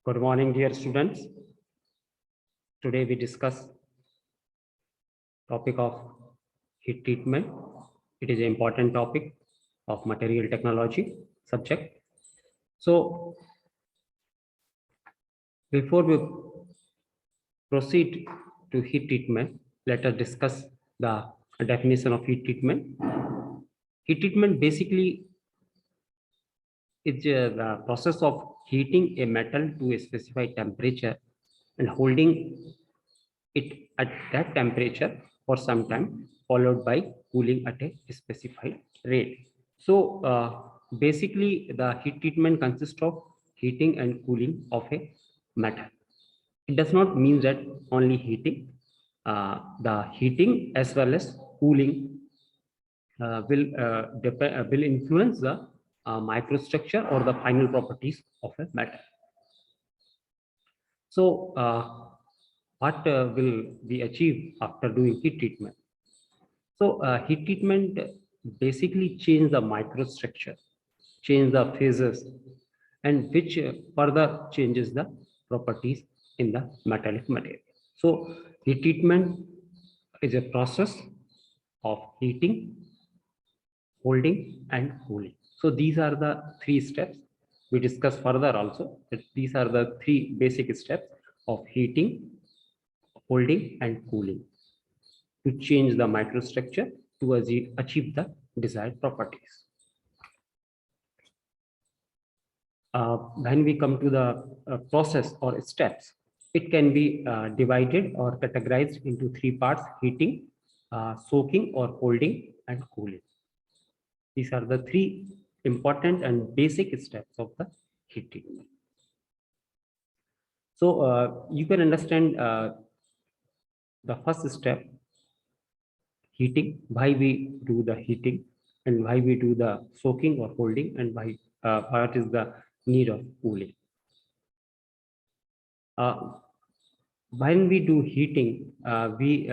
Good morning, dear students. Today we discuss topic of heat treatment. It is an important topic of material technology subject. So before we proceed to heat treatment, let us discuss the definition of heat treatment. Heat treatment basically is the process of heating a metal to a specified temperature and holding it at that temperature for some time, followed by cooling at a specified rate. So basically the heat treatment consists of heating and cooling of a metal. It does not mean that only heating. The heating as well as cooling will influence the microstructure or the final properties of a metal. So what will we achieve after doing heat treatment? So heat treatment basically change the microstructure, change the phases, and which further changes the properties in the metallic material. So heat treatment is a process of heating, holding, and cooling. So these are the three steps. We discuss further also that these are the three basic steps of heating, holding, and cooling to change the microstructure to achieve the desired properties. When we come to the process or steps, it can be divided or categorized into three parts: heating, soaking or holding, and cooling. These are the three important and basic steps of the heat treatment. So you can understand the first step, heating, why we do the heating and why we do the soaking or holding, and why what is the need of cooling. When we do heating, we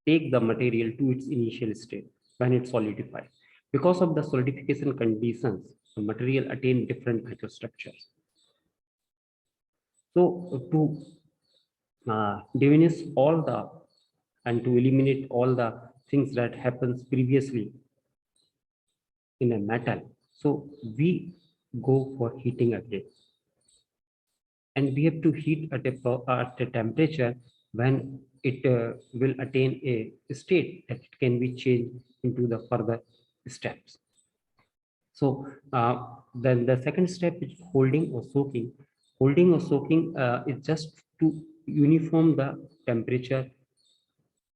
take the material to its initial state when it solidifies. Because of the solidification conditions, the material attain different microstructures. So to diminish all the and to eliminate all the things that happens previously in a metal, so we go for heating again, and we have to heat at a temperature when it will attain a state that it can be changed into the further steps. So then the second step is holding or soaking. Holding or soaking is just to uniform the temperature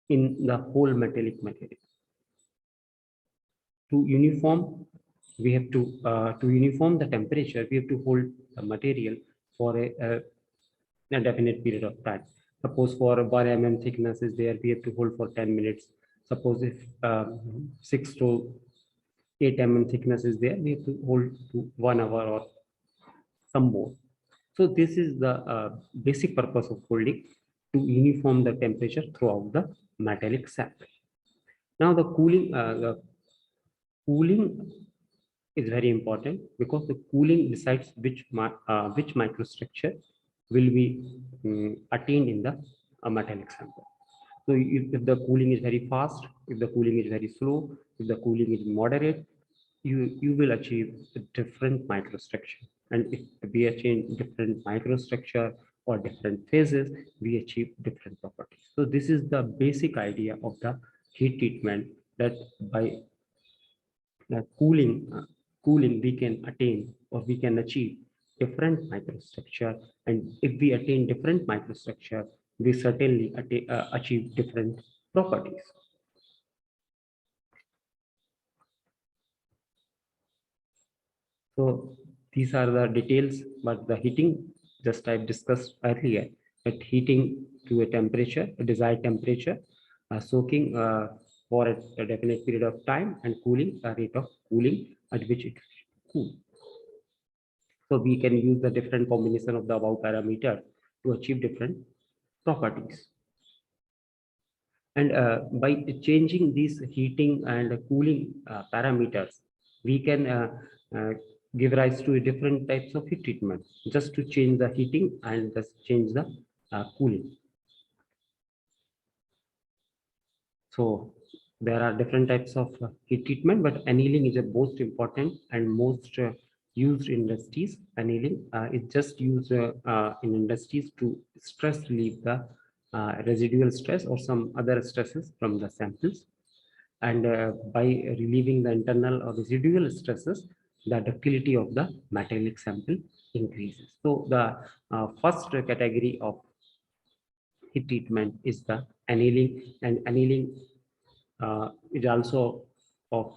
in the whole metallic material. To uniform, we have to uniform the temperature, we have to hold the material for a definite period of time. Suppose for 1 mm thickness is there, we have to hold for 10 minutes. Suppose if 6 to 8 mm thickness is there, we have to hold to 1 hour or some more. So this is the basic purpose of holding, to uniform the temperature throughout the metallic sample. Now the cooling is very important, because the cooling decides which microstructure will be attained in the metallic sample. So if the cooling is very fast, if the cooling is very slow, if the cooling is moderate, you will achieve a different microstructure. And if we achieve different microstructure or different phases, we achieve different properties. So this is the basic idea of the heat treatment, that by cooling we can attain or we can achieve different microstructure, and if we attain different microstructure, we certainly achieve different properties. So these are the details, but the heating, just I discussed earlier, that heating to a temperature, a desired temperature, soaking for a definite period of time, and cooling, a rate of cooling at which it cool. So we can use the different combination of the above parameters to achieve different properties. And by changing these heating and cooling parameters, we can give rise to different types of heat treatment just to change the heating and just change the cooling. So there are different types of heat treatment, but annealing is the most important and most used in industries. Annealing is just used in industries to stress relieve the residual stress or some other stresses from the samples. And by relieving the internal or residual stresses, the ductility of the metallic sample increases. So the first category of heat treatment is the annealing, and annealing is also of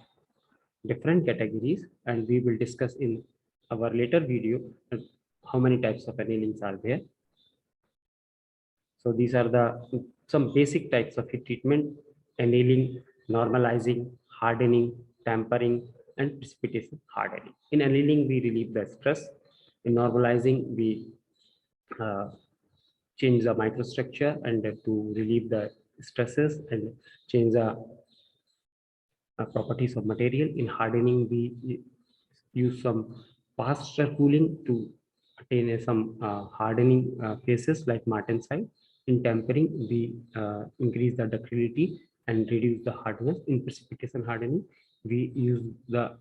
different categories, and we will discuss in our later video how many types of annealings are there. So these are the some basic types of heat treatment: annealing, normalizing, hardening, tempering, and precipitation hardening. In annealing, we relieve the stress. In normalizing, we uh, change the microstructure and to relieve the stresses and change the properties of material. In hardening, we use some faster cooling to attain some hardening phases like martensite. In tempering, we increase the ductility and reduce the hardness. In precipitation hardening, we use the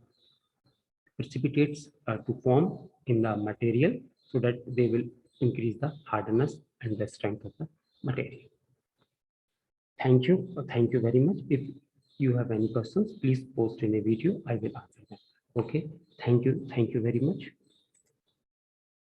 precipitates to form in the material so that they will increase the hardness and the strength of the material. Thank you. Thank you very much. If you have any questions, please post in a video. I will answer them. Okay. Thank you. Thank you very much.